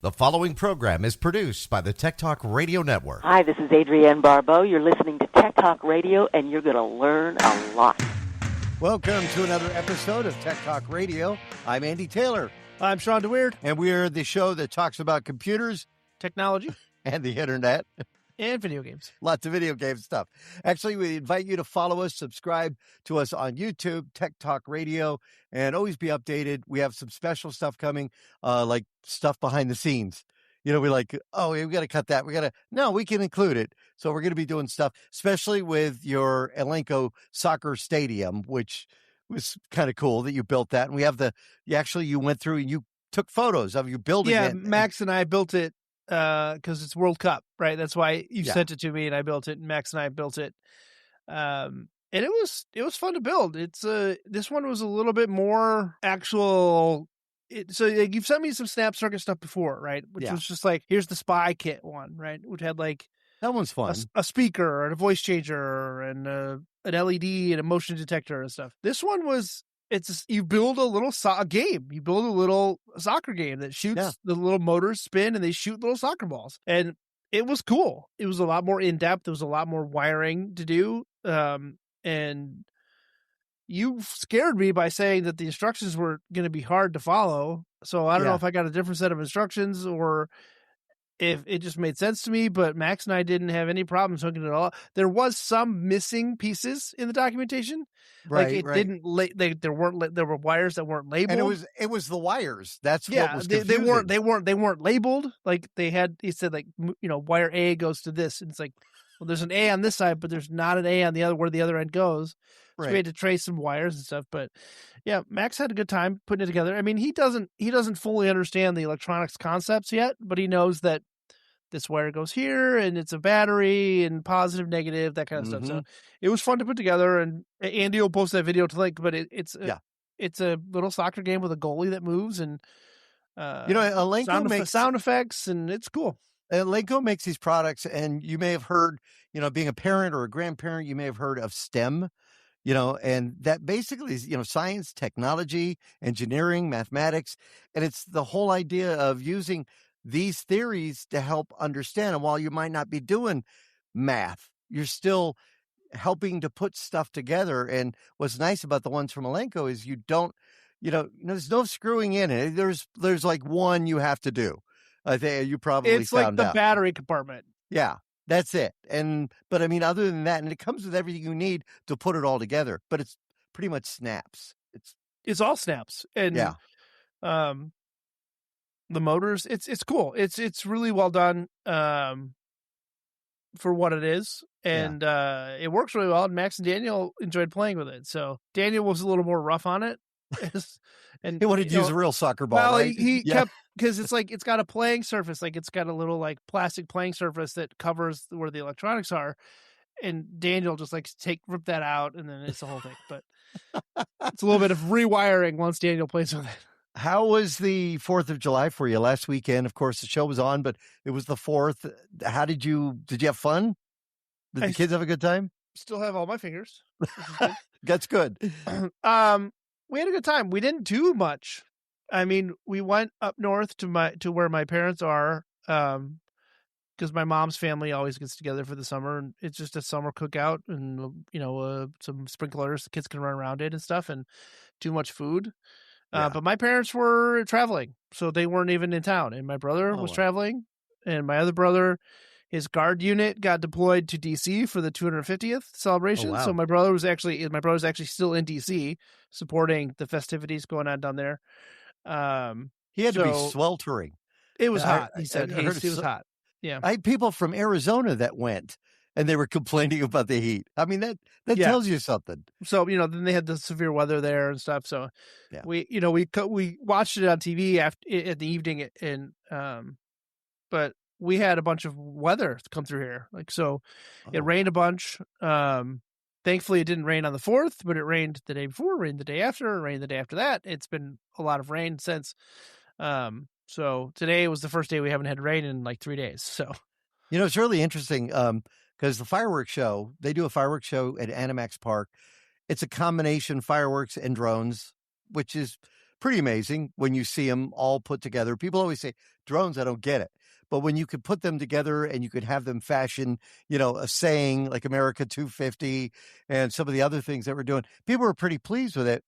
The following program is produced by the Tech Talk Radio Network. Hi, this is Adrienne Barbeau. You're listening to Tech Talk Radio, and you're going to learn a lot. Welcome to another episode of Tech Talk Radio. I'm Andy Taylor. I'm Shawn DeWeerd. And we're the show that talks about computers, technology, and the internet. And video games. Lots of video game stuff. Actually, we invite you to follow us, subscribe to us on YouTube, Tech Talk Radio, and always be updated. We have some special stuff coming, like stuff behind the scenes. You know, we're like, oh, we got to cut that. No, we can include it. So we're going to be doing stuff, especially with your Elenco soccer stadium, which was kind of cool that you built that. And we have you went through and you took photos of you building it. Yeah, Max and I built it. Because it's World Cup, right? That's why you sent it to me, and I built it. And Max and I built it, and it was fun to build. It's this one was a little bit more actual. So you've sent me some Snap Circuit stuff before, right? Which was just like, here's the Spy Kit one, right? Which had like that one's fun, a speaker and a voice changer and an LED and a motion detector and stuff. This one was. You build a little game. You build a little soccer game that shoots the little motors spin and they shoot little soccer balls. And it was cool. It was a lot more in depth. There was a lot more wiring to do. And you scared me by saying that the instructions were going to be hard to follow. So I don't know if I got a different set of instructions or if it just made sense to me, but Max and I didn't have any problems hooking it all. There was some missing pieces in the documentation. Right, didn't there were wires that weren't labeled. And it was the wires. That's what was confusing. they weren't labeled. Like he said like, wire A goes to this. And it's like, well, there's an A on this side, but there's not an A on the other where the other end goes. So we had to trace some wires and stuff. But yeah, Max had a good time putting it together. I mean, he doesn't fully understand the electronics concepts yet, but he knows that this wire goes here and it's a battery and positive, negative, that kind of stuff. So it was fun to put together, and Andy will post that video to link, but it's a little soccer game with a goalie that moves and, Elenco makes sound effects, and it's cool. Elenco makes these products, and you may have heard, being a parent or a grandparent, you may have heard of STEM, and that basically is, science, technology, engineering, mathematics. And it's the whole idea of using these theories to help understand. And while you might not be doing math, you're still helping to put stuff together. And what's nice about the ones from Elenco is you don't, there's no screwing in it. There's like one you have to do. I think you probably it's found like the out. Battery compartment. Yeah, that's it. But I mean, other than that, and it comes with everything you need to put it all together, but it's pretty much snaps. It's all snaps. And the motors, it's cool. It's really well done for what it is. And it works really well. And Max and Daniel enjoyed playing with it. So Daniel was a little more rough on it. And he wanted to use a real soccer ball. Well, right? he kept, because it's like it's got a playing surface, like it's got a little like plastic playing surface that covers where the electronics are. And Daniel just like rip that out, and then it's the whole thing. But it's a little bit of rewiring once Daniel plays with it. How was the 4th of July for you last weekend? Of course, the show was on, but it was the 4th. How did you have fun? Did the kids have a good time? Still have all my fingers. That's good. We had a good time. We didn't do much. I mean, we went up north to where my parents are, because my mom's family always gets together for the summer, and it's just a summer cookout, and some sprinklers, the kids can run around it and stuff, and too much food. But my parents were traveling, so they weren't even in town. And my brother was traveling, and my other brother, his guard unit got deployed to DC for the 250th celebration. Oh, wow. So my brother's actually still in DC supporting the festivities going on down there. He had to be sweltering. It was hot. He said it was hot. Yeah. I had people from Arizona that went, and they were complaining about the heat. I mean, that tells you something. So, then they had the severe weather there and stuff. So we watched it on TV at the evening, and but we had a bunch of weather come through here. It rained a bunch. Thankfully, it didn't rain on the 4th, but it rained the day before, rained the day after, rained the day after that. It's been a lot of rain since. So today was the first day we haven't had rain in like 3 days. So, it's really interesting because the fireworks show, they do a fireworks show at Animax Park. It's a combination fireworks and drones, which is pretty amazing when you see them all put together. People always say, drones, I don't get it. But when you could put them together and you could have them fashion, a saying like America 250 and some of the other things that we're doing, people were pretty pleased with it.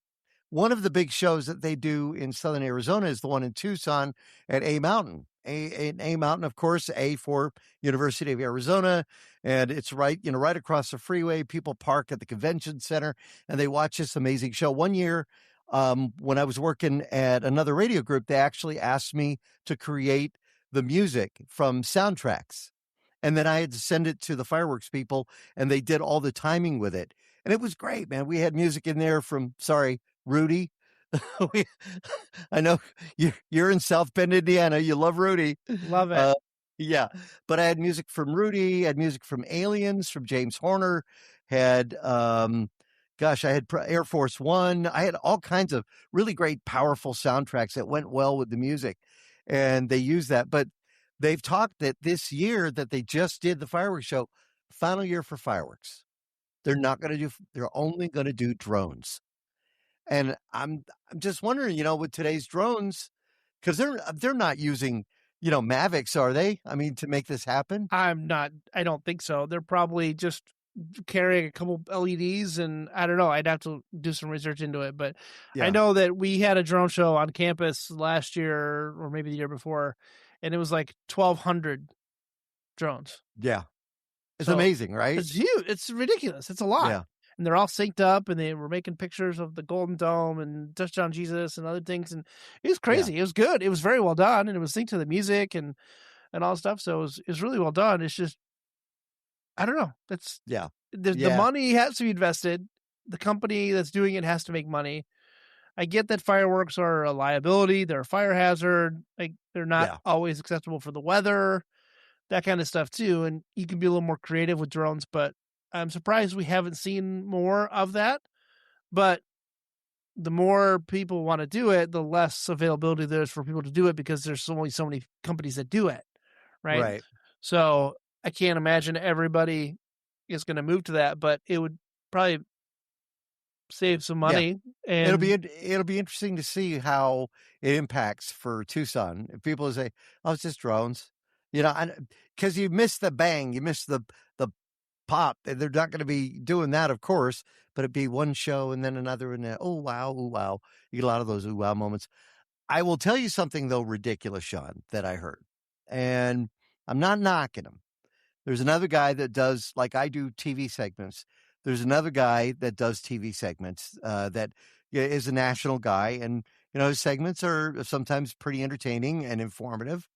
One of the big shows that they do in Southern Arizona is the one in Tucson at A Mountain. A Mountain, of course, A for University of Arizona. And it's right across the freeway. People park at the convention center and they watch this amazing show. One year, when I was working at another radio group, they actually asked me to create the music from soundtracks. And then I had to send it to the fireworks people and they did all the timing with it. And it was great, man. We had music in there from, Rudy. I know you're in South Bend, Indiana. You love Rudy. Love it. Yeah. But I had music from Rudy, had music from Aliens, from James Horner, had, I had Air Force One. I had all kinds of really great, powerful soundtracks that went well with the music. And they use that. But they've talked that this year that they just did the fireworks show, final year for fireworks. They're only going to do drones. And I'm just wondering, with today's drones, because they're not using, Mavics, are they? I mean, to make this happen? I don't think so. They're probably just carrying a couple LEDs, and I don't know. I'd have to do some research into it, but Yeah. I know that we had a drone show on campus last year or maybe the year before, and it was like 1,200 drones. Yeah. It's amazing, right? It's huge. It's ridiculous. It's a lot. Yeah. And they're all synced up, and they were making pictures of the Golden Dome and Touchdown Jesus and other things. And it was crazy. It was good. It was very well done, and it was synced to the music and all stuff. So it was really well done. It's just, I don't know. The money has to be invested. The company that's doing it has to make money. I get that fireworks are a liability. They're a fire hazard. Like, they're not always acceptable for the weather, that kind of stuff too. And you can be a little more creative with drones, but I'm surprised we haven't seen more of that. But the more people want to do it, the less availability there is for people to do it because there's only so many companies that do it. Right. So I can't imagine everybody is going to move to that, but it would probably save some money. Yeah. And it'll be interesting to see how it impacts for Tucson. If people say, "Oh, it's just drones," because you miss the bang, you miss the pop. They're not going to be doing that, of course, but it'd be one show and then another, and then, oh wow, you get a lot of those ooh wow moments. I will tell you something though ridiculous, Sean, that I heard, and I'm not knocking him. There's another guy that does, like I do TV segments. There's another guy that does TV segments that is a national guy, and his segments are sometimes pretty entertaining and informative.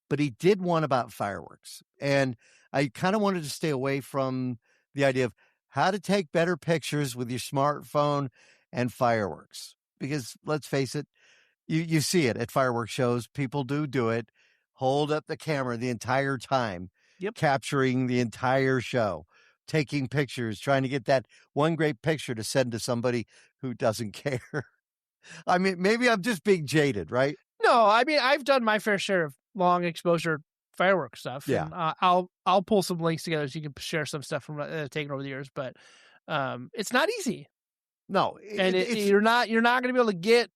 But he did one about fireworks, and I kind of wanted to stay away from the idea of how to take better pictures with your smartphone and fireworks, because let's face it, you see it at fireworks shows. People do it, hold up the camera the entire time, capturing the entire show, taking pictures, trying to get that one great picture to send to somebody who doesn't care. I mean, maybe I'm just being jaded, right? No, I mean, I've done my fair share of long exposure fireworks stuff. Yeah. And, I'll pull some links together so you can share some stuff from taken over the years, but it's not easy. No, and you're not going to be able to get,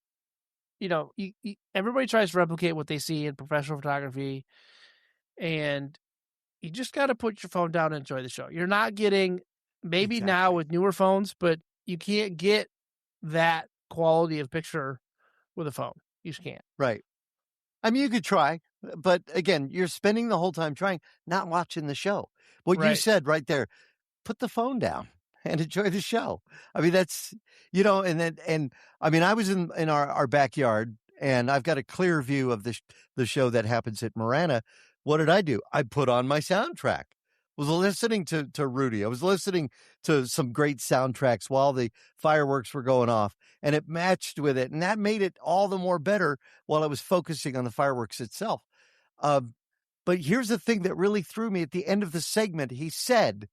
everybody tries to replicate what they see in professional photography, and you just got to put your phone down and enjoy the show. You're not getting, maybe now with newer phones, but you can't get that quality of picture with a phone. You just can't. Right. I mean, you could try, but again, you're spending the whole time trying, not watching the show. What you said right there, put the phone down and enjoy the show. I mean, that's, and I mean, I was in our backyard, and I've got a clear view of the show that happens at Marana. What did I do? I put on my soundtrack. Was listening to Rudy. I was listening to some great soundtracks while the fireworks were going off, and it matched with it. And that made it all the more better while I was focusing on the fireworks itself. But here's the thing that really threw me at the end of the segment. He said,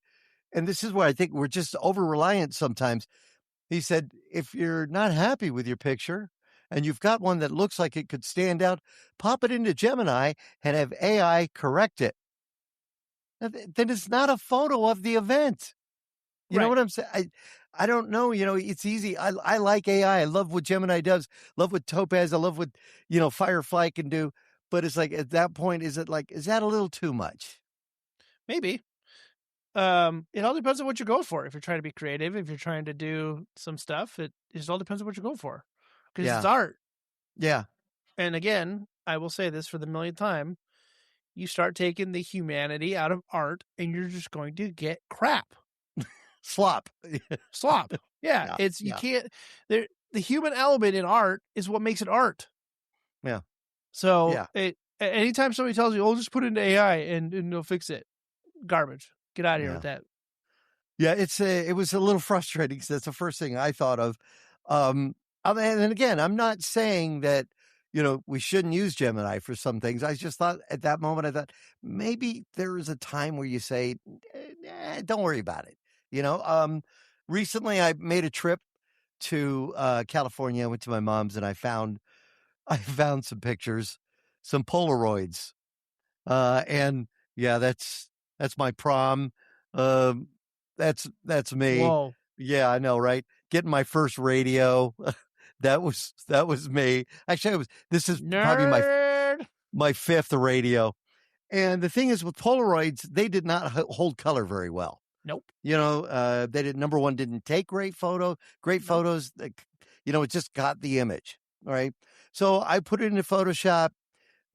and this is where I think we're just over-reliant sometimes. He said, if you're not happy with your picture and you've got one that looks like it could stand out, pop it into Gemini and have AI correct it. Then it's not a photo of the event. You know Right. what I'm saying? I don't know. It's easy. I like AI. I love what Gemini does. Love what Topaz. I love what Firefly can do. But it's like at that point, is that a little too much? Maybe. It all depends on what you're going for. If you're trying to be creative, if you're trying to do some stuff, it just all depends on what you're going for. Because Yeah. it's art. Yeah. And again, I will say this for the millionth time. You start taking the humanity out of art and you're just going to get crap. Slop. Slop. Yeah. You can't, the human element in art is what makes it art. Yeah. So anytime somebody tells you, oh, just put it into AI and it'll fix it. Garbage. Get out of here with that. Yeah, it was a little frustrating because that's the first thing I thought of. And again, I'm not saying that we shouldn't use Gemini for some things. I just thought at that moment, I thought maybe there is a time where you say, don't worry about it. Recently I made a trip to California. I went to my mom's and I found some pictures, some Polaroids, and yeah, that's my prom. That's me. Whoa. Yeah, I know, right? Getting my first radio. that was me. Actually, this is probably my fifth radio. And the thing is with Polaroids, they did not hold color very well. Nope. They didn't take great photos. It just got the image. All right. So I put it into Photoshop,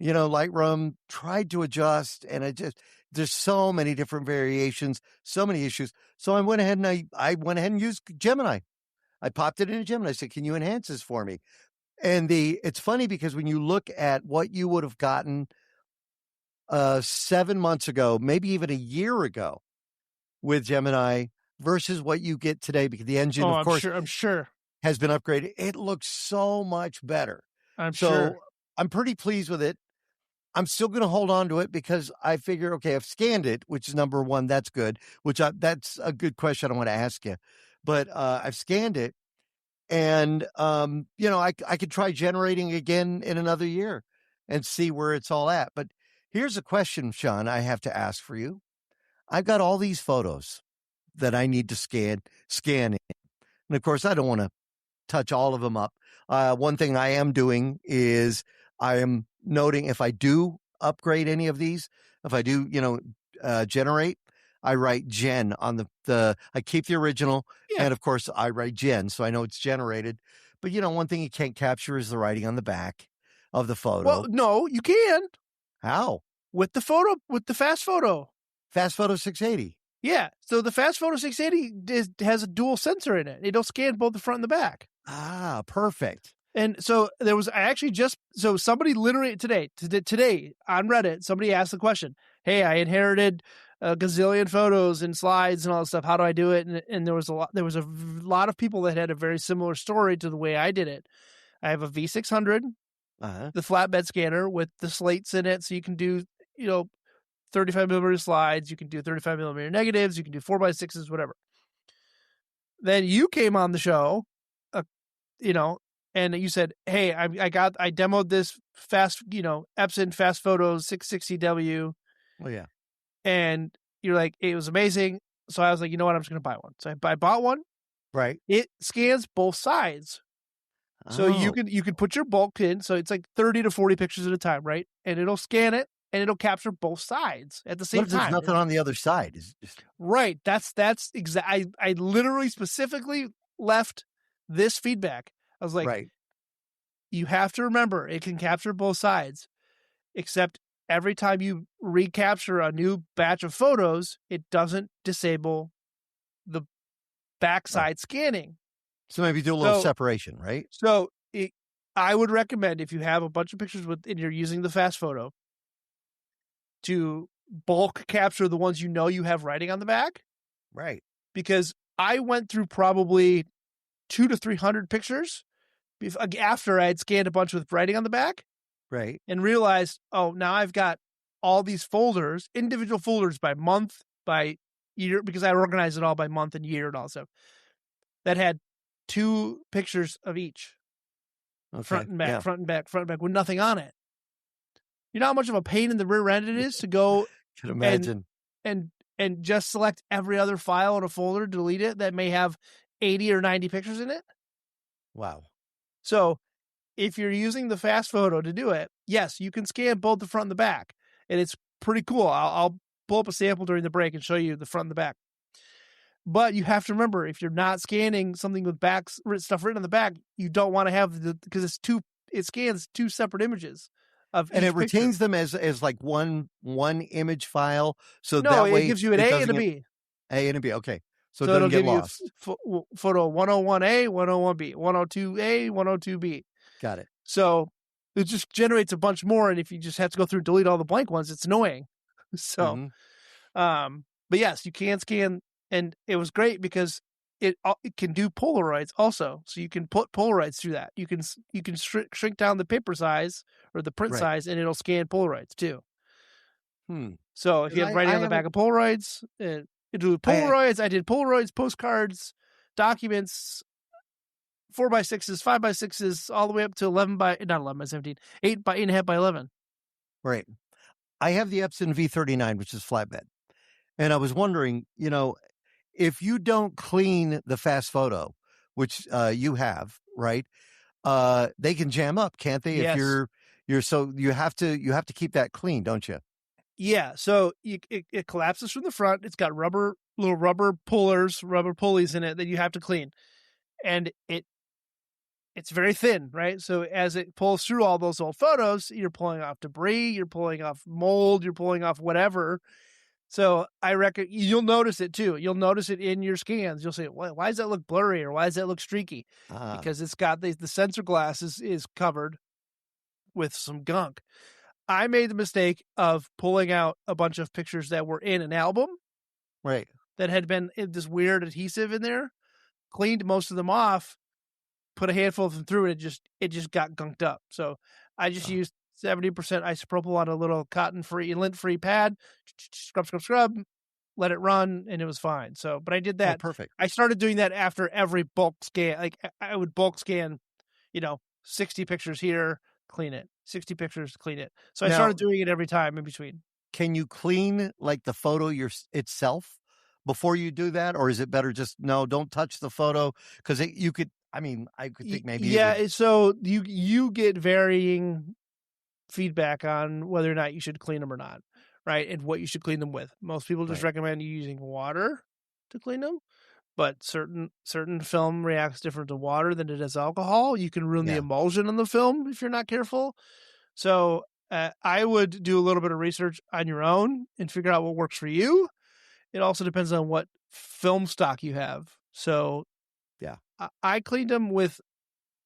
Lightroom, tried to adjust, and there's so many different variations, so many issues. So I went ahead and used Gemini. I popped it into Gemini. I said, can you enhance this for me? And it's funny because when you look at what you would have gotten 7 months ago, maybe even a year ago with Gemini versus what you get today, because the engine, of course, I'm sure has been upgraded. It looks so much better. I'm sure. I'm pretty pleased with it. I'm still going to hold on to it because I figure, okay, I've scanned it, which is number one. That's good, that's a good question I want to ask you. But I've scanned it and, I could try generating again in another year and see where it's all at. But here's a question, Shawn, I have to ask for you. I've got all these photos that I need to scan in. And of course, I don't want to touch all of them up. One thing I am doing is I am noting if I do upgrade any of these, if I do, generate, I write gen on I keep the original. Yeah. And of course I write gen. So I know it's generated, but one thing you can't capture is the writing on the back of the photo. Well, no, you can. How? With the fast photo. Fast Photo 680. Yeah. So the Fast Photo 680 has a dual sensor in it. It'll scan both the front and the back. Ah, perfect. And so somebody literally today on Reddit, somebody asked the question, hey, I inherited a gazillion photos and slides and all that stuff. How do I do it? And there was a lot of people that had a very similar story to the way I did it. I have a V600, the flatbed scanner with the slates in it. So you can do, 35 millimeter slides. You can do 35 millimeter negatives. You can do 4x6s, whatever. Then you came on the show, and you said, hey, I demoed this Epson Fast Photo 660W. Oh, yeah. And you're like, it was amazing. So I was like, you know what? I'm just going to buy one. So I bought one. Right. It scans both sides. So you can put your bulk in. So it's like 30 to 40 pictures at a time, right? And it'll scan it and it'll capture both sides at the same time. There's nothing on the other side. Right. That's exactly. I literally specifically left this feedback. I was like, right. You have to remember it can capture both sides, except every time you recapture a new batch of photos, it doesn't disable the backside scanning. So maybe do a little separation, right? So I would recommend if you have a bunch of pictures and you're using the fast photo to bulk capture the ones you have writing on the back. Right. Because I went through probably 200 to 300 pictures after I had scanned a bunch with writing on the back. Right. And realized, now I've got all these folders, individual folders by month, by year, because I organized it all by month and year and all stuff, that had 2 pictures of each. Okay. Front and back, front and back, front and back, with nothing on it. You know how much of a pain in the rear end it is to go can imagine. And and just select every other file in a folder, delete it, that may have 80 or 90 pictures in it. Wow. So if you're using the fast photo to do it, yes, you can scan both the front and the back, and it's pretty cool. I'll pull up a sample during the break and show you the front and the back. But you have to remember, if you're not scanning something with stuff written on the back, you don't want to have because it scans two separate images of And each it retains picture. them as like one image file. So No, that it way gives you an it A doesn't and a get B. A and a B. Okay. So it So it'll doesn't get give you lost. photo 101A, 101B, 102A, 102B. Got it. So it just generates a bunch more. And if you just have to go through and delete all the blank ones, it's annoying. So, but yes, you can scan. And it was great because it can do Polaroids also. So you can put Polaroids through that. You can shrink down the paper size or the print size, and it'll scan Polaroids too. So if you have writing on the back of Polaroids, it do Polaroids. I did Polaroids, postcards, documents, 4x6s, 5x6s, all the way up to 8 by 8.5 by 11. Right. I have the Epson V39, which is flatbed. And I was wondering, if you don't clean the fast photo, which you have, right? They can jam up, can't they? Yes. If you have to keep that clean, don't you? Yeah. So it collapses from the front. It's got little rubber pulleys in it that you have to clean, and it's very thin, right? So as it pulls through all those old photos, you're pulling off debris, you're pulling off mold, you're pulling off whatever. So I reckon you'll notice it too. You'll notice it in your scans. You'll say, why does that look blurry, or why does that look streaky? Because it's got the sensor glass is covered with some gunk. I made the mistake of pulling out a bunch of pictures that were in an album. Right. That had been this weird adhesive in there, cleaned most of them off, put a handful of them through, and it just got gunked up. So I just used 70% isopropyl on a little lint-free pad, scrub, let it run, and it was fine. So, but I did that. Oh, perfect. I started doing that after every bulk scan. Like I would bulk scan, 60 pictures here, clean it, 60 pictures, clean it. So I started doing it every time in between. Can you clean like the photo itself before you do that? Or is it better just, no, don't touch the photo? Because you could, I could think maybe. Yeah. So you get varying feedback on whether or not you should clean them or not, right? And what you should clean them with. Most people just recommend you using water to clean them, but certain film reacts different to water than it does alcohol. You can ruin the emulsion on the film if you're not careful. So I would do a little bit of research on your own and figure out what works for you. It also depends on what film stock you have. So I cleaned them with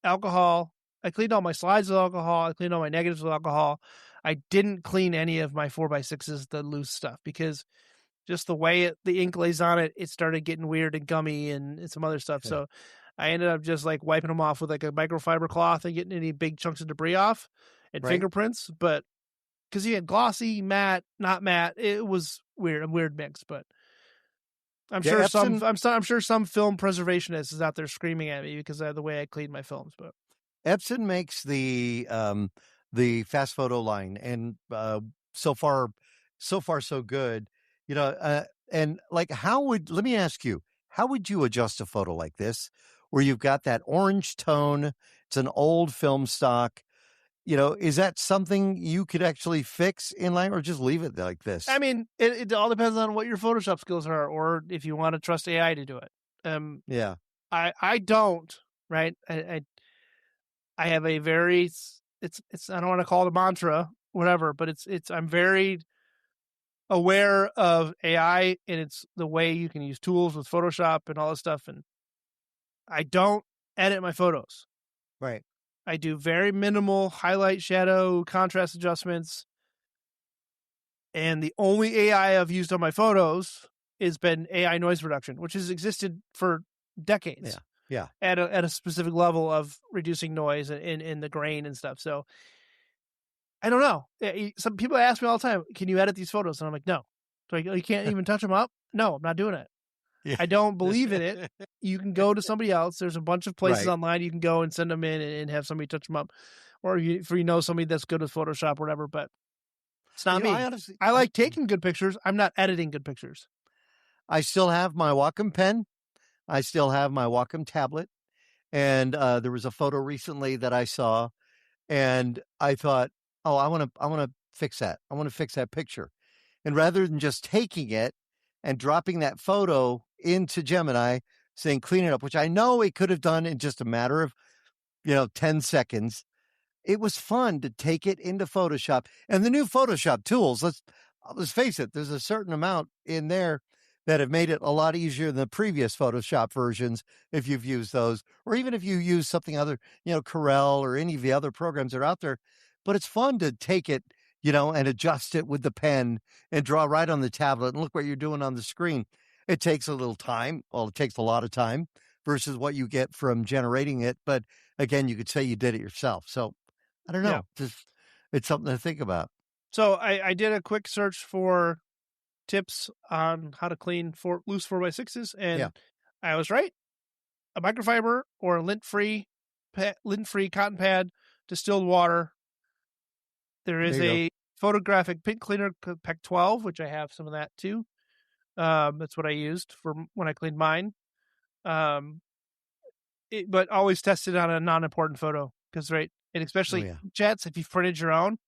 alcohol. I cleaned all my slides with alcohol. I cleaned all my negatives with alcohol. I didn't clean any of my 4x6s, the loose stuff, because just the way the ink lays on it, it started getting weird and gummy and some other stuff. So I ended up just like wiping them off with like a microfiber cloth and getting any big chunks of debris off and fingerprints. But because you had glossy, matte, not matte, it was weird, a weird mix. But I'm sure I'm sure some film preservationist is out there screaming at me because of the way I clean my films. But Epson makes the fast photo line, and so far so good. And like, let me ask you, how would you adjust a photo like this, where you've got that orange tone? It's an old film stock. Is that something you could actually fix in line, or just leave it like this? I mean, it all depends on what your Photoshop skills are, or if you want to trust AI to do it. I don't, right? I have a very, it's I don't want to call it a mantra, whatever, but I'm very aware of AI and it's the way you can use tools with Photoshop and all this stuff. And I don't edit my photos. Right. I do very minimal highlight, shadow, contrast adjustments. And the only AI I've used on my photos has been AI noise reduction, which has existed for decades. Yeah. At a specific level of reducing noise in the grain and stuff. So I don't know. Some people ask me all the time, can you edit these photos? And I'm like, no. So you can't even touch them up? No, I'm not doing it. Yeah. I don't believe in it. You can go to somebody else. There's a bunch of places online you can go and send them in and have somebody touch them up. Or if you know somebody that's good with Photoshop or whatever, but it's not me. I like taking good pictures. I'm not editing good pictures. I still have my Wacom pen. I still have my Wacom tablet. And there was a photo recently that I saw, and I thought, oh, I want to fix that. I want to fix that picture. And rather than just taking it and dropping that photo into Gemini, saying clean it up, which I know it could have done in just a matter of 10 seconds. It was fun to take it into Photoshop, and the new Photoshop tools. Let's face it. There's a certain amount in there that have made it a lot easier than the previous Photoshop versions. If you've used those, or even if you use something other, Corel or any of the other programs that are out there, but it's fun to take it, and adjust it with the pen and draw right on the tablet and look what you're doing on the screen. It takes a little time. Well, it takes a lot of time versus what you get from generating it. But again, you could say you did it yourself. So I don't know. Yeah. It's something to think about. So I did a quick search for tips on how to clean loose 4x6s, and I was right. A microfiber or a lint-free cotton pad, distilled water. There is a photographic pink cleaner, PEC 12, which I have some of that too. That's what I used for when I cleaned mine. But always test it on a non-important photo, because and especially Jets, if you've printed your own,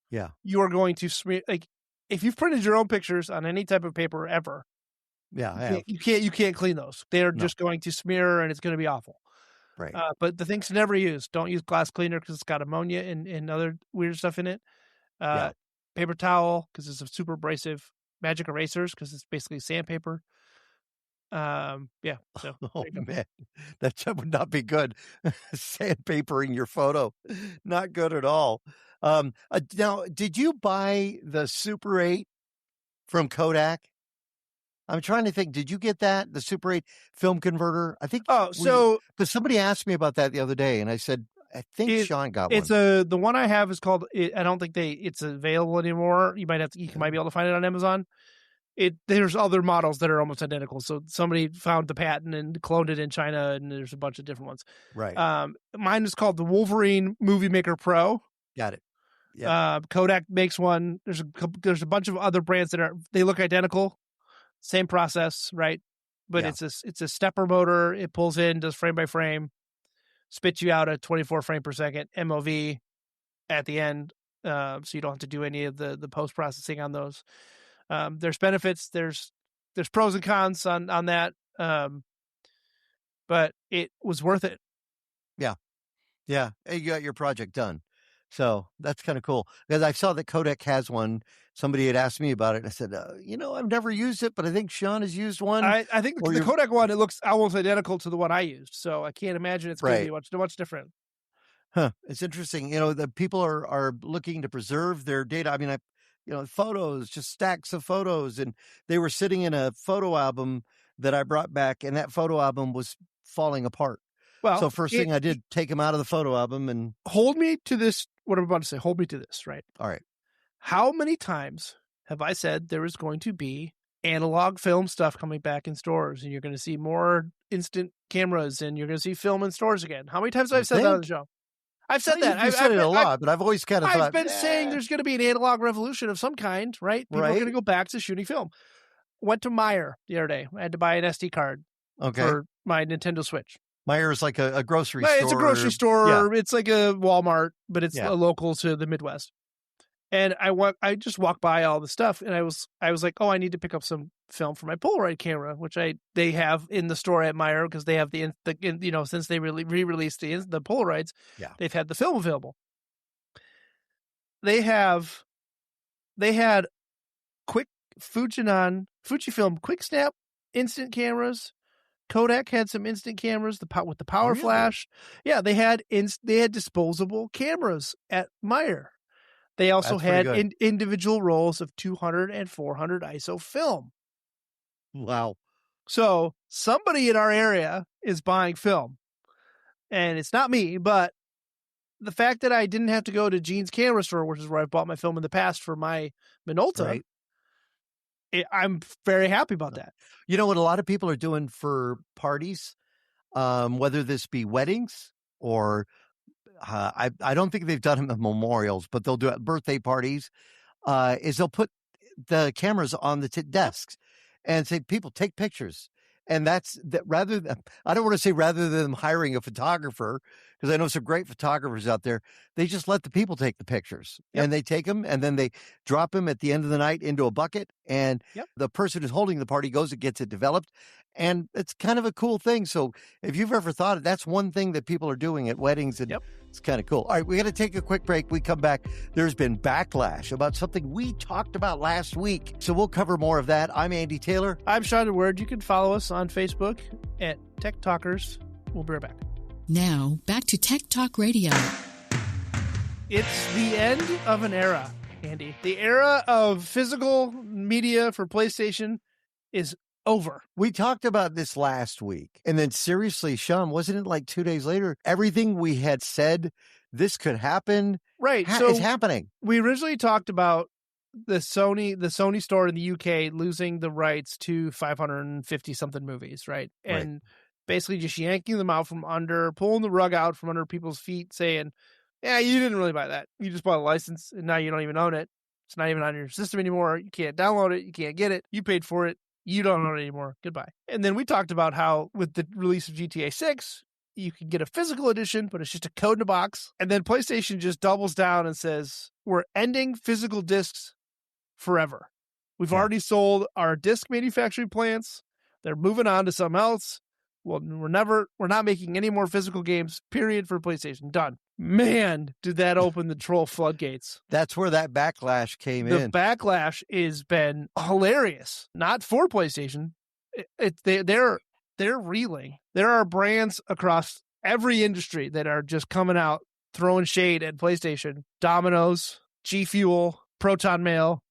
you are going to smear. Like if you've printed your own pictures on any type of paper ever, you can't clean those. They are just going to smear, and it's going to be awful. Right. But the things to never use: don't use glass cleaner because it's got ammonia and other weird stuff in it. Paper towel because it's a super abrasive. Magic erasers because it's basically sandpaper. So oh man, that would not be good. Sandpapering your photo, not good at all. Now, did you buy the Super 8 from Kodak? I'm trying to think. Did you get that, the Super 8 film converter? I think. Oh, so because somebody asked me about that the other day, and I said I think Sean got one. It's the one I have is called. I don't think it's available anymore. You might be able to find it on Amazon. There's other models that are almost identical. So somebody found the patent and cloned it in China, and there's a bunch of different ones. Right. Mine is called the Wolverine Movie Maker Pro. Got it. Yeah. Kodak makes one. There's a bunch of other brands they look identical, same process, right? But it's a stepper motor. It pulls in, does frame by frame, spits you out a 24 frame per second MOV at the end, so you don't have to do any of the post processing on those. There's benefits. There's pros and cons on that. But it was worth it. Yeah. Yeah. You got your project done. So that's kind of cool because I saw that Kodak has one. Somebody had asked me about it. And I said, I've never used it, but I think Sean has used one. I think the Kodak one, it looks almost identical to the one I used. So I can't imagine it's going to be much different. Huh. It's interesting. The people are looking to preserve their data. I mean, photos, just stacks of photos. And they were sitting in a photo album that I brought back, and that photo album was falling apart. Well, so first thing I did, take them out of the photo album and... Hold me to this, what I'm about to say. Hold me to this, right? All right. How many times have I said there is going to be analog film stuff coming back in stores, and you're going to see more instant cameras, and you're going to see film in stores again? How many times have I said that on the show? I've said that. I've said it a lot, but I've always kind of thought... I've been saying there's going to be an analog revolution of some kind, right? People are going to go back to shooting film. Went to Meijer the other day. I had to buy an SD card for my Nintendo Switch. Meijer is like a grocery store. It's a grocery store. Yeah. It's like a Walmart, but it's local to the Midwest. And I just walked by all the stuff, and I was like, oh, I need to pick up some film for my Polaroid camera, which they have in the store at Meijer because they have since they re-released the Polaroids, they've had the film available. They had quick Fujifilm quick snap instant cameras. Kodak had some instant cameras with the power flash. Yeah, they had disposable cameras at Meijer. They also had individual rolls of 200 and 400 ISO film. Wow. So somebody in our area is buying film. And it's not me, but the fact that I didn't have to go to Gene's Camera Store, which is where I've bought my film in the past for my Minolta, I'm very happy about that. You know what a lot of people are doing for parties, whether this be weddings or... I don't think they've done them at memorials, but they'll do it at birthday parties, is they'll put the cameras on the desks. and say, people, take pictures. And that's that. I don't want to say rather than them hiring a photographer, because I know some great photographers out there. They just let the people take the pictures, and they take them, and then they drop them at the end of the night into a bucket. And the person who's holding the party goes and gets it developed, and it's kind of a cool thing. So if you've ever thought it, that's one thing that people are doing at weddings, and it's kind of cool. All right, we got to take a quick break. We come back. There's been backlash about something we talked about last week, so we'll cover more of that. I'm Andy Taylor. I'm Shawn DeWeerd. You can follow us on Facebook at Tech Talkers. We'll be right back. Now, back to Tech Talk Radio. It's the end of an era, Andy. The era of physical media for PlayStation is over. We talked about this last week. And then seriously, Shawn, wasn't it like 2 days later, everything we had said this could happen is happening. We originally talked about the Sony store in the UK losing the rights to 550 something movies, right? And basically just yanking them out from under, pulling the rug out from under people's feet, saying, yeah, you didn't really buy that. You just bought a license, and now you don't even own it. It's not even on your system anymore. You can't download it. You can't get it. You paid for it. You don't own it anymore. Goodbye. And then we talked about how with the release of GTA 6, you can get a physical edition, but it's just a code in a box. And then PlayStation just doubles down and says, we're ending physical discs forever. We've already sold our disc manufacturing plants. They're moving on to something else. Well, we're not making any more physical games, period, for PlayStation. Done. Man, did that open the troll floodgates. That's where that backlash came in. The backlash has been hilarious. Not for PlayStation. They're reeling. There are brands across every industry that are just coming out, throwing shade at PlayStation. Domino's, G Fuel, Proton Mail.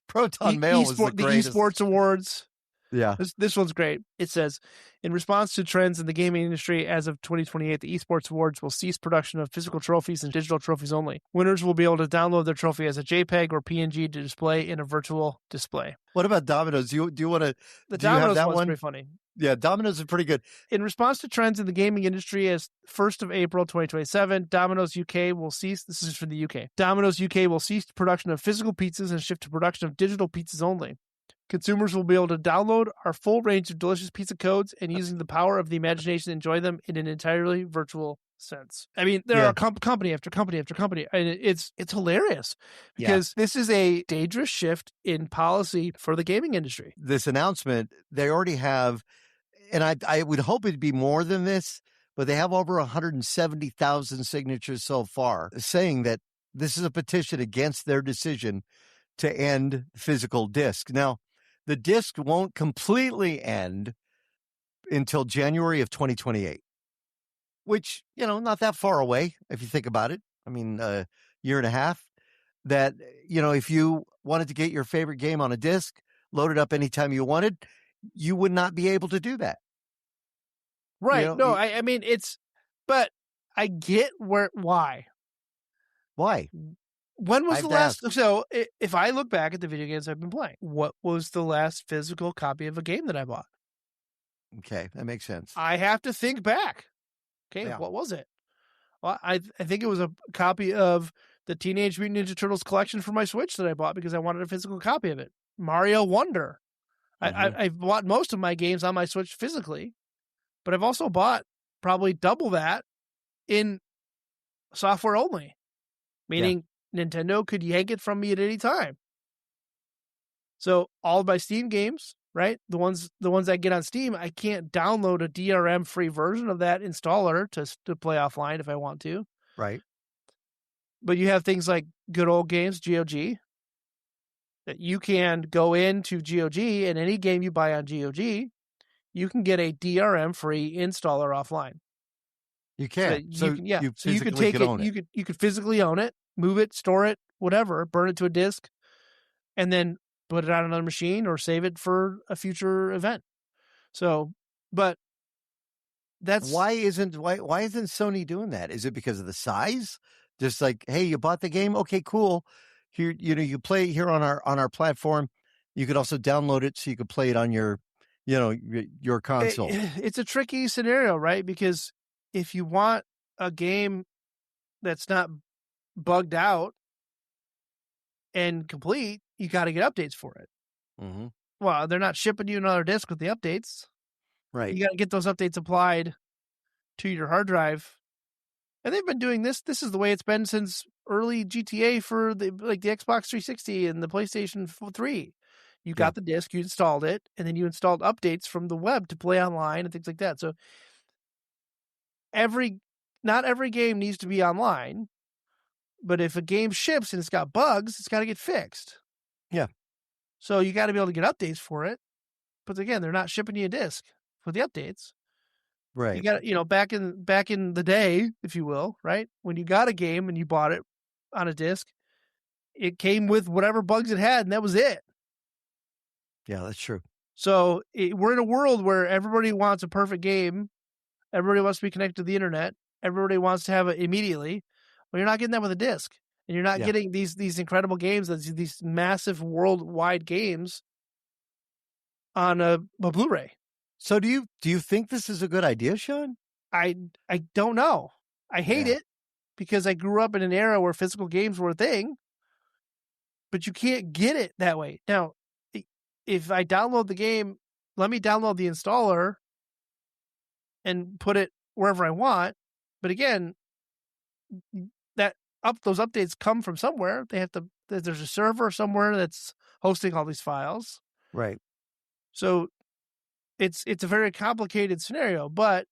Proton Mail was the greatest. The esports awards. Yeah. This one's great. It says, in response to trends in the gaming industry, as of 2028, the esports awards will cease production of physical trophies and digital trophies only. Winners will be able to download their trophy as a JPEG or PNG to display in a virtual display. What about Domino's? Do you want to? The Domino's one's pretty funny. Yeah, Domino's is pretty good. In response to trends in the gaming industry, as 1st of April 2027, Domino's UK will cease. This is for the UK. Domino's UK will cease production of physical pizzas and shift to production of digital pizzas only. Consumers will be able to download our full range of delicious pizza codes and using the power of the imagination enjoy them in an entirely virtual sense. I mean, there are company after company after company, and it's hilarious because this is a dangerous shift in policy for the gaming industry. This announcement, they already have, and I would hope it'd be more than this, but they have over 170,000 signatures so far saying that this is a petition against their decision to end physical disc. Now, the disc won't completely end until January of 2028, which, not that far away if you think about it. I mean, a year and a half. That, if you wanted to get your favorite game on a disc, load it up anytime you wanted, you would not be able to do that. Right. I mean, but I get why. Why? When was the last? So if I look back at the video games I've been playing, what was the last physical copy of a game that I bought? Okay, that makes sense. I have to think back. Okay, what was it? Well, I think it was a copy of the Teenage Mutant Ninja Turtles collection for my Switch that I bought because I wanted a physical copy of it. Mario Wonder. I've bought most of my games on my Switch physically, but I've also bought probably double that in software only, meaning Nintendo could yank it from me at any time. So all of my Steam games, right? The ones I get on Steam, I can't download a DRM free version of that installer to play offline if I want to. Right. But you have things like good old games, GOG, that you can go into GOG and any game you buy on GOG, you can get a DRM free installer offline. You can. So you could take it. You could physically own it, move it, store it, whatever, burn it to a disk, and then put it on another machine or save it for a future event. So, but that's why isn't Sony doing that? Is it because of the size? Just like, hey, you bought the game, okay, cool. Here, you play it here on our platform. You could also download it so you could play it on your console. It's a tricky scenario, right? Because if you want a game that's not bugged out and complete, you got to get updates for it. Mm-hmm. Well, they're not shipping you another disc with the updates. Right. You got to get those updates applied to your hard drive. And they've been doing this. This is the way it's been since early GTA for the Xbox 360 and the PlayStation 3. You got the disc, you installed it, and then you installed updates from the web to play online and things like that. So not every game needs to be online, but if a game ships and it's got bugs, it's got to get fixed. Yeah. So you got to be able to get updates for it. But again, they're not shipping you a disc for the updates. Right. You got back in the day, if you will, right? When you got a game and you bought it on a disc, it came with whatever bugs it had, and that was it. Yeah, that's true. So we're in a world where everybody wants a perfect game. Everybody wants to be connected to the internet. Everybody wants to have it immediately. Well, you're not getting that with a disc, and you're not getting these incredible games, these massive worldwide games on a Blu-ray. So do you think this is a good idea, Sean? I don't know. I hate it because I grew up in an era where physical games were a thing, but you can't get it that way. Now, if I download the game, let me download the installer and put it wherever I want. But again, those updates come from somewhere. There's a server somewhere that's hosting all these files. Right. So it's a very complicated scenario, but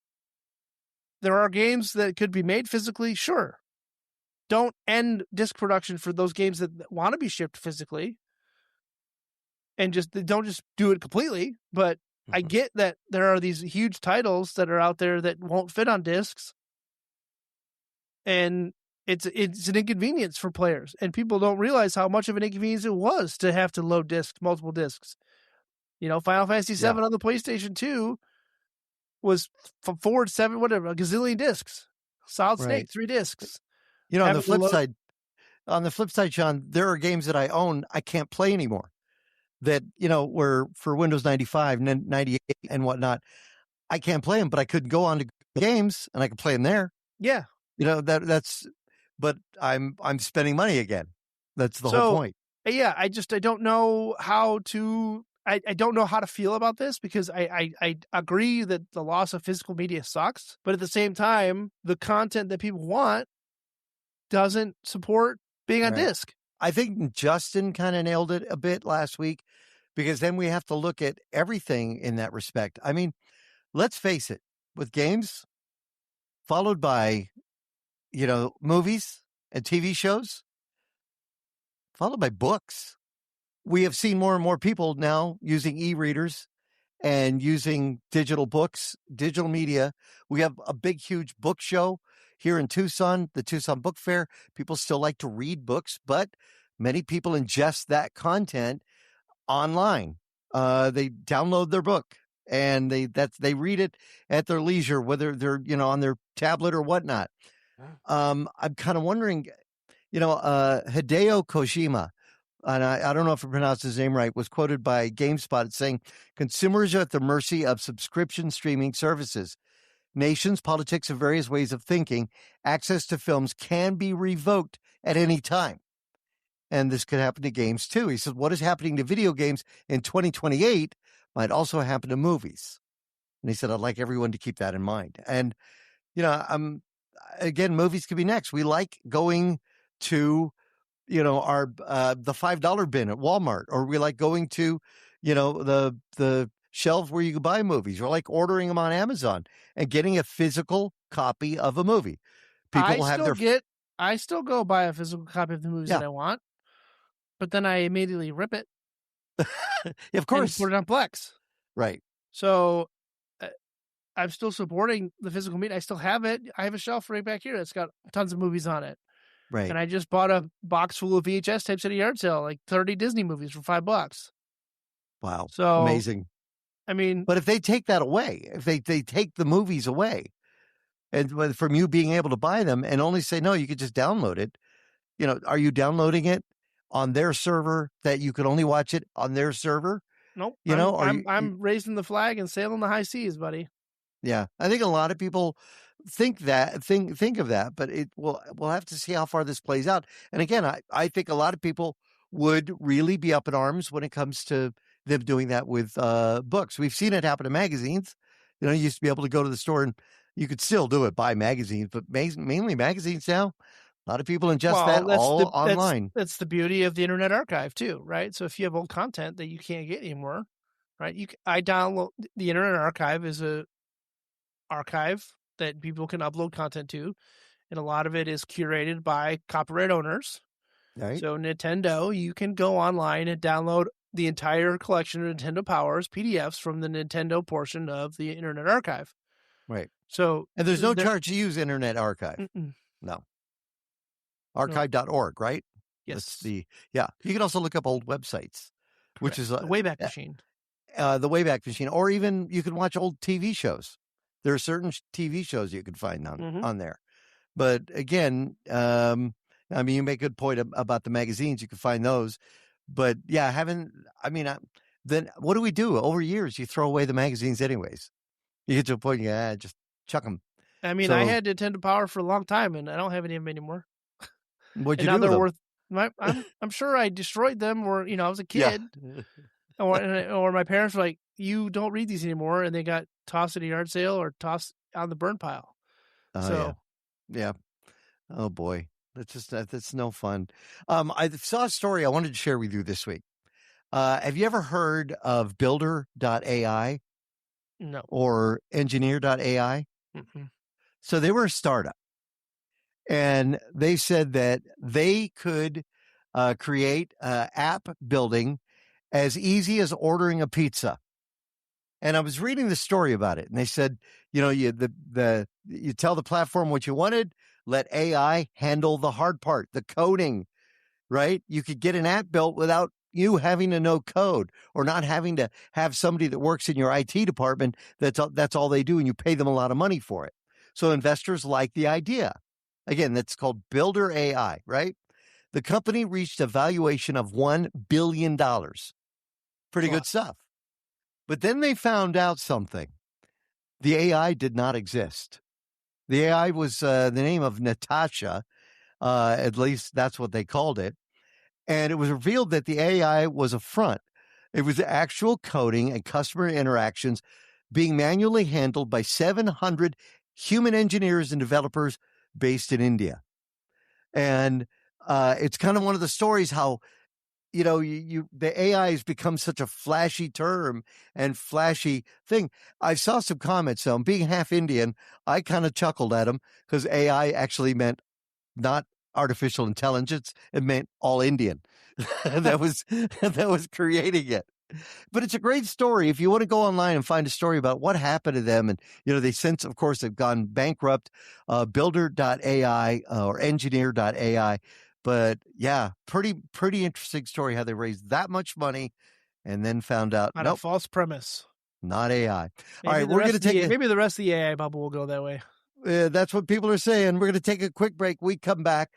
there are games that could be made physically. Sure. Don't end disc production for those games that want to be shipped physically. And don't just do it completely. But I get that there are these huge titles that are out there that won't fit on discs. And it's an inconvenience for players. And people don't realize how much of an inconvenience it was to have to load multiple discs. Final Fantasy VII on the PlayStation 2 was 4 to 7, whatever, a gazillion discs. Solid Snake, 3 discs. On the flip side, Sean, there are games that I own I can't play anymore. That were for Windows 95, 98, and whatnot. I can't play them, but I could go on to games and I could play them there. Yeah, that's. But I'm spending money again. That's the whole point. Yeah, I don't know how to. I don't know how to feel about this because I agree that the loss of physical media sucks, but at the same time, the content that people want doesn't support being on disc. I think Justin kind of nailed it a bit last week because then we have to look at everything in that respect. I mean, let's face it, with games followed by, movies and TV shows, followed by books. We have seen more and more people now using e-readers and using digital books, digital media. We have a big, huge book show here in Tucson, the Tucson Book Fair. People still like to read books, but many people ingest that content online. They download their book and they read it at their leisure, whether they're, on their tablet or whatnot. I'm kind of wondering, Hideo Kojima, and I don't know if I pronounced his name right, was quoted by GameSpot saying, consumers are at the mercy of subscription streaming services. Nations, politics, and various ways of thinking, access to films can be revoked at any time. And this could happen to games too. He says, what is happening to video games in 2028 might also happen to movies. And he said, I'd like everyone to keep that in mind. And, again, movies could be next. We like going to, our the $5 bin at Walmart, or we like going to, the shelf where you can buy movies, or like ordering them on Amazon and getting a physical copy of a movie. I still go buy a physical copy of the movies that I want, but then I immediately rip it. Of course. And put it on Plex. Right. So I'm still supporting the physical media. I still have it. I have a shelf right back here that's got tons of movies on it. Right. And I just bought a box full of VHS tapes at a yard sale, like 30 Disney movies for $5. Wow. So amazing. I mean, but if they take that away, if they take the movies away and from you being able to buy them and only say, no, you could just download it, are you downloading it on their server that you could only watch it on their server? Nope. I'm raising the flag and sailing the high seas, buddy. Yeah. I think a lot of people think of that, but we'll have to see how far this plays out. And again, I think a lot of people would really be up in arms when it comes to them doing that with books. We've seen it happen in magazines. You know, you used to be able to go to the store and you could still do it, buy magazines, but mainly magazines now. A lot of people ingest that all online. That's the beauty of the Internet Archive too, right? So if you have old content that you can't get anymore, right? I download the Internet Archive is a archive that people can upload content to, and a lot of it is curated by copyright owners. Right. So Nintendo, you can go online and download the entire collection of Nintendo Powers PDFs from the Nintendo portion of the Internet Archive. Right. So and there's no charge to use Internet Archive. Mm-mm. No. Archive.org, right? Yes. You can also look up old websites, which is the Wayback Machine. The Wayback Machine, or even you can watch old TV shows. There are certain TV shows you can find on there. But again, I mean, you make a good point about the magazines. You can find those. But yeah, then what do we do? Over years, you throw away the magazines anyways. You get to a point, just chuck them. I mean, I had Nintendo Power for a long time, and I don't have any of them anymore. What'd you do with them? I'm sure I destroyed them, or I was a kid, or my parents were like, "You don't read these anymore," and they got tossed at a yard sale or tossed on the burn pile. Yeah. Oh boy, that's no fun. I saw a story I wanted to share with you this week. Have you ever heard of Builder.ai? No. Or Engineer.ai? Mm-hmm. So they were a startup, and they said that they could create app building as easy as ordering a pizza. And I was reading the story about it, and they said, you tell the platform what you wanted, let AI handle the hard part, the coding, right? You could get an app built without you having to know code, or not having to have somebody that works in your IT department. That's all they do, and you pay them a lot of money for it. So investors like the idea. Again, that's called Builder AI, right? The company reached a valuation of $1 billion. Pretty good stuff. But then they found out something. The AI did not exist. The AI was the name of Natasha. At least that's what they called it. And it was revealed that the AI was a front. It was actual coding and customer interactions being manually handled by 700 human engineers and developers based in India. And it's kind of one of the stories how, the AI has become such a flashy term and flashy thing. I saw some comments, though. Being half Indian, I kind of chuckled at them because AI actually meant not artificial intelligence. It meant all Indian that was creating it. But it's a great story. If you want to go online and find a story about what happened to them, and they since, of course, they've gone bankrupt. Builder.ai or Engineer.ai. But yeah, pretty interesting story how they raised that much money and then found out on a false premise. Not AI. Maybe all right, we're going to take maybe the rest of the AI bubble will go that way. That's what people are saying. We're going to take a quick break. We come back.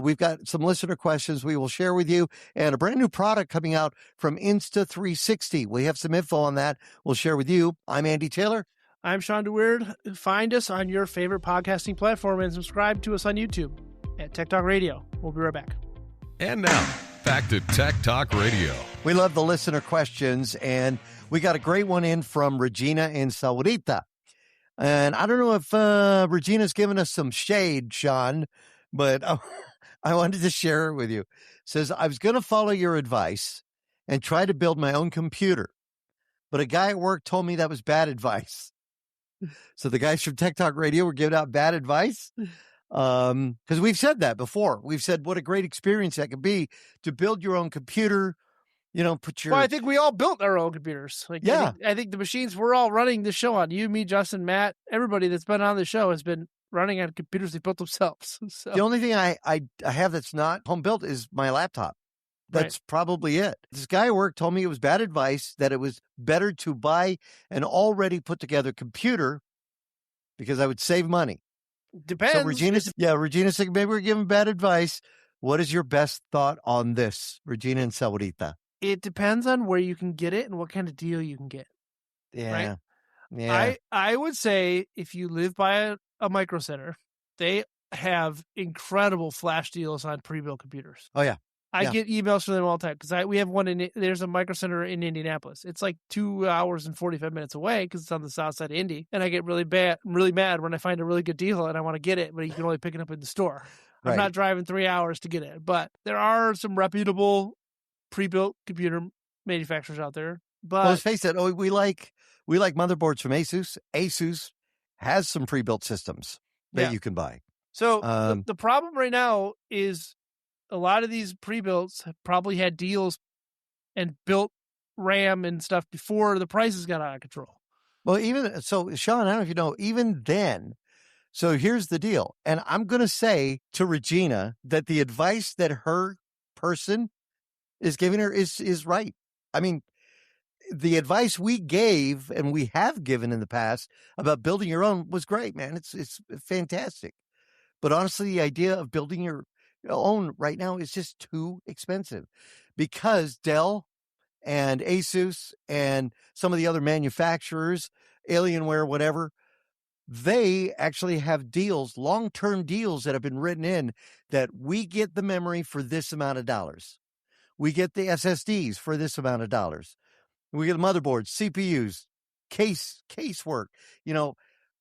We've got some listener questions we will share with you, and a brand new product coming out from Insta360. We have some info on that we'll share with you. I'm Andy Taylor. I'm Shawn DeWeerd. Find us on your favorite podcasting platform and subscribe to us on YouTube at Tech Talk Radio. We'll be right back. And now, back to Tech Talk Radio. We love the listener questions, and we got a great one in from Regina in Saurita. And I don't know if Regina's given us some shade, Shawn, but I wanted to share it with you. It says, I was going to follow your advice and try to build my own computer, but a guy at work told me that was bad advice. So the guys from Tech Talk Radio were giving out bad advice. Because we've said that before. We've said what a great experience that could be to build your own computer. Put your. Well, I think we all built our own computers. I think the machines we're all running the show on. You, me, Justin, Matt, everybody that's been on the show has been running on computers they built themselves. So. The only thing I have that's not home built is my laptop. That's probably it. This guy at work told me it was bad advice, that it was better to buy an already put together computer because I would save money. Depends. So Regina said maybe we're giving bad advice. What is your best thought on this, Regina and Saurita? It depends on where you can get it and what kind of deal you can get. Yeah. Right? Yeah. I would say if you live by a micro center, they have incredible flash deals on pre-built computers. Oh, yeah. I get emails from them all the time because we have one there's a Micro Center in Indianapolis. It's like 2 hours and 45 minutes away because it's on the south side of Indy. And I get really mad when I find a really good deal and I want to get it, but you can only pick it up in the store. I'm not driving 3 hours to get it. But there are some reputable pre-built computer manufacturers out there. But let's face it, we like motherboards from Asus. Asus has some pre-built systems that you can buy. So the problem right now is a lot of these pre-builts have probably had deals and built RAM and stuff before the prices got out of control. Well, even so, Sean, I don't know if you know, even then, so here's the deal. And I'm going to say to Regina that the advice that her person is giving her is right. I mean, the advice we gave and we have given in the past about building your own was great, man. It's fantastic. But honestly, the idea of building your own right now is just too expensive because Dell and Asus and some of the other manufacturers, Alienware, whatever, they actually have deals, long-term deals that have been written in that we get the memory for this amount of dollars. We get the SSDs for this amount of dollars. We get motherboards, CPUs, casework,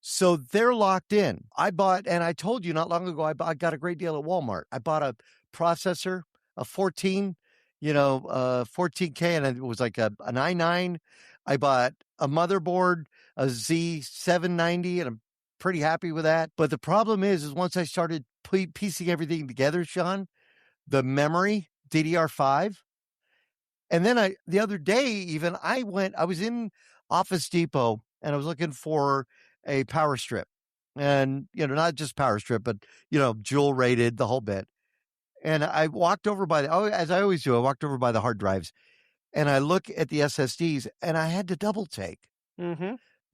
so they're locked in. I bought, and I told you not long ago, I got a great deal at Walmart. I bought a processor, a 14K, and it was like an i9. I bought a motherboard, a Z790, and I'm pretty happy with that. But the problem is once I started piecing everything together, Sean, the memory, DDR5, and then the other day even, I was in Office Depot and I was looking for a power strip, and not just power strip, but jewel rated, the whole bit. And I walked over as I always do, I walked over by the hard drives, and I look at the SSDs, and I had to double take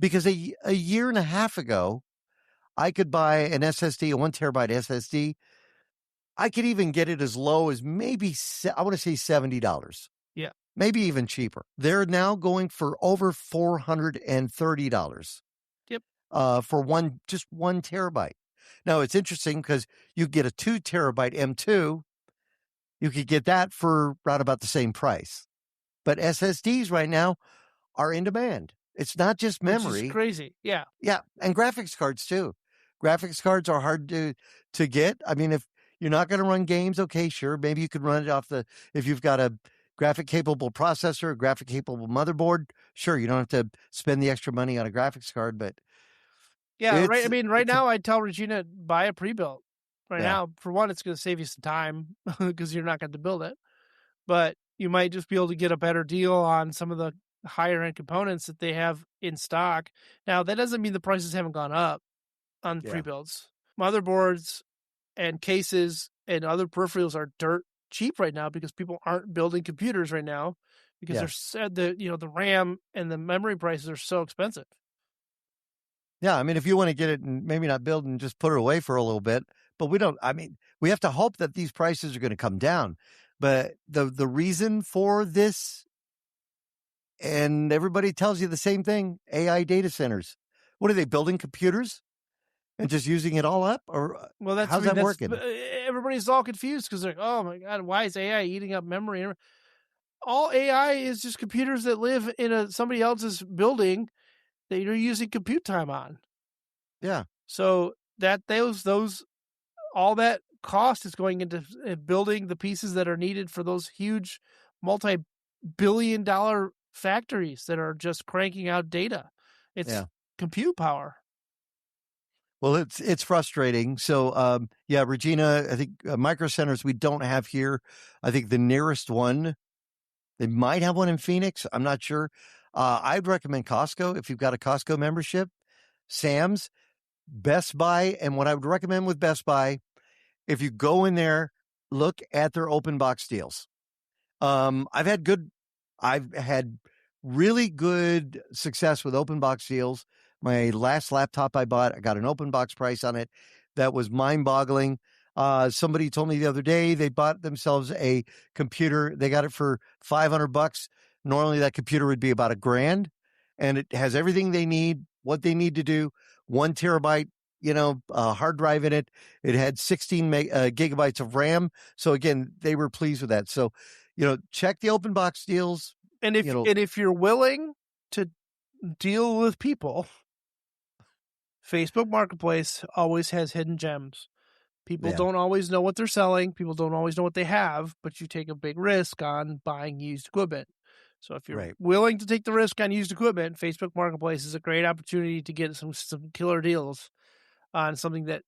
because a year and a half ago, I could buy an SSD, a 1 terabyte SSD. I could even get it as low as maybe I want to say $70. Yeah, maybe even cheaper. They're now going for over $430. For just 1 terabyte. Now it's interesting because you get a 2 terabyte M2, you could get that for right about the same price. But SSDs right now are in demand. It's not just memory. Which is crazy. Yeah. Yeah. And graphics cards too. Graphics cards are hard to get. I mean, if you're not going to run games, okay, sure. Maybe you could run it off if you've got a graphic capable processor, a graphic capable motherboard, sure. You don't have to spend the extra money on a graphics card, but yeah, right. I mean, right now I'd tell Regina, buy a pre-built. Right now, for one, it's going to save you some time because you're not going to build it. But you might just be able to get a better deal on some of the higher end components that they have in stock. Now, that doesn't mean the prices haven't gone up on pre-builds. Motherboards and cases and other peripherals are dirt cheap right now because people aren't building computers right now because the RAM and the memory prices are so expensive. Yeah, I mean, if you want to get it and maybe not build and just put it away for a little bit, but we have to hope that these prices are going to come down. But the reason for this, and everybody tells you the same thing, AI data centers. What are they, building computers and just using it all up? Or how's that working? Everybody's all confused because they're like, oh my God, why is AI eating up memory? All AI is just computers that live in somebody else's building that you're using compute time on. Yeah. So that all that cost is going into building the pieces that are needed for those huge multi-billion-dollar factories that are just cranking out data. It's compute power. Well, it's frustrating. So, Regina, I think micro centers we don't have here. I think the nearest one, they might have one in Phoenix. I'm not sure. I'd recommend Costco if you've got a Costco membership, Sam's, Best Buy. And what I would recommend with Best Buy, if you go in there, look at their open box deals. I've had really good success with open box deals. My last laptop I bought, I got an open box price on it that was mind-boggling. Somebody told me the other day they bought themselves a computer. They got it for $500. Normally that computer would be about $1,000, and it has everything they need, what they need to do. 1 terabyte hard drive in it. It had 16 gigabytes of RAM. So again, they were pleased with that. So, check the open box deals. And if you're willing to deal with people, Facebook Marketplace always has hidden gems. People don't always know what they're selling. People don't always know what they have, but you take a big risk on buying used equipment. So if you're willing to take the risk on used equipment, Facebook Marketplace is a great opportunity to get some killer deals on something that,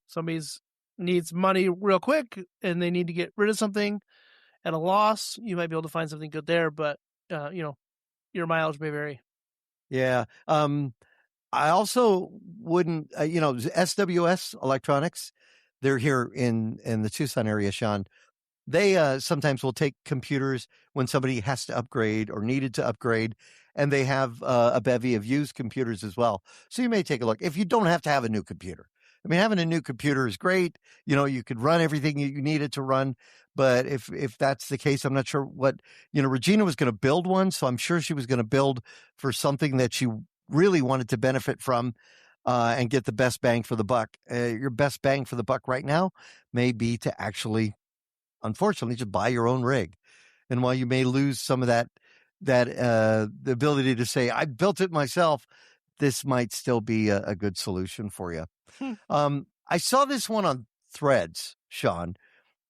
somebody's needs money real quick and they need to get rid of something at a loss. You might be able to find something good there, but, your mileage may vary. Yeah. I also wouldn't, SWS Electronics, they're here in the Tucson area, Sean. They sometimes will take computers when somebody has to upgrade or needed to upgrade, and they have a bevy of used computers as well. So you may take a look. If you don't have to have a new computer. I mean, having a new computer is great. You could run everything you need it to run. But if that's the case, I'm not sure what, Regina was going to build one. So I'm sure she was going to build for something that she really wanted to benefit from and get the best bang for the buck. Your best bang for the buck right now may be to actually, unfortunately, just buy your own rig. And while you may lose some of that the ability to say, I built it myself, this might still be a good solution for you. I saw this one on Threads, Sean.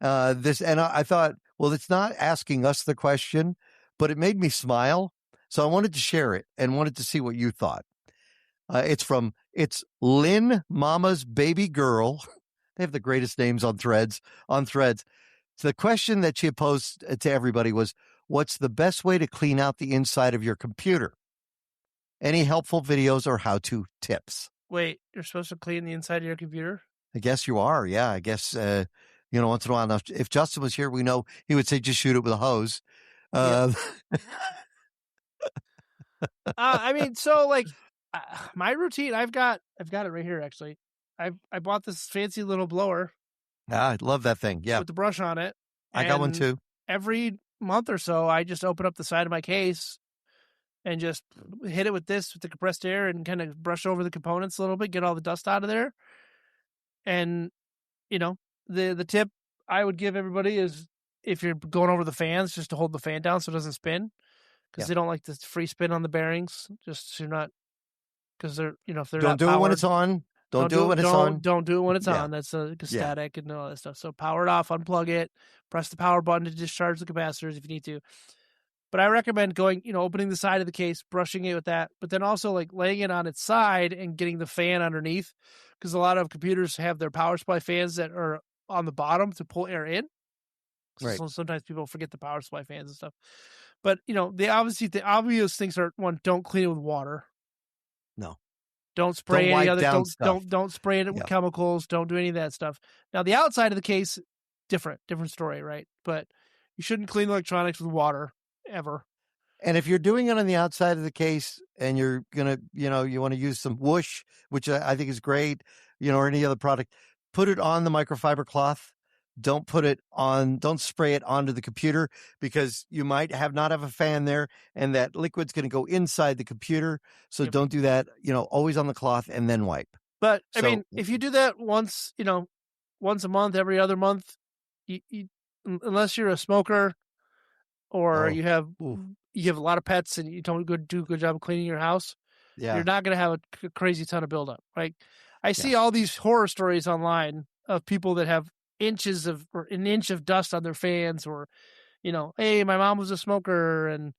And I thought, well, it's not asking us the question, but it made me smile. So I wanted to share it and wanted to see what you thought. It's Lynn Mama's Baby Girl. They have the greatest names on Threads. So the question that she posed to everybody was, what's the best way to clean out the inside of your computer? Any helpful videos or how-to tips? Wait, you're supposed to clean the inside of your computer? I guess you are. Yeah, I guess, once in a while. Now, if Justin was here, we know he would say, just shoot it with a hose. I mean, so like my routine, I've got it right here. Actually, I bought this fancy little blower. I love that thing. Yeah, with the brush on it. I got one too. Every month or so, I just open up the side of my case and just hit it with the compressed air and kind of brush over the components a little bit, get all the dust out of there. And the tip I would give everybody is, if you're going over the fans, just to hold the fan down so it doesn't spin, because they don't like the free spin on the bearings. Just so you're not, because they're if they're don't not do powered, it when it's on. Don't do it when it's on. Don't do it when it's on. That's static and all that stuff. So power it off, unplug it, press the power button to discharge the capacitors if you need to. But I recommend going, opening the side of the case, brushing it with that, but then also like laying it on its side and getting the fan underneath, because a lot of computers have their power supply fans that are on the bottom to pull air in. Right. So sometimes people forget the power supply fans and stuff. But, the obvious things are, one, don't clean it with water. No. Don't spray any other stuff. Don't spray it with chemicals. Don't do any of that stuff. Now the outside of the case, different story, right? But you shouldn't clean electronics with water ever. And if you're doing it on the outside of the case and you're gonna, you want to use some whoosh, which I think is great, or any other product, put it on the microfiber cloth. Don't spray it onto the computer, because you might not have a fan there and that liquid's going to go inside the computer. So don't do that, always on the cloth and then wipe. But I mean, if you do that once a month, every other month, you unless you're a smoker or you have a lot of pets and you don't do a good job of cleaning your house, you're not going to have a crazy ton of buildup. Right? I see all these horror stories online of people that have an inch of dust on their fans, or, hey, my mom was a smoker, and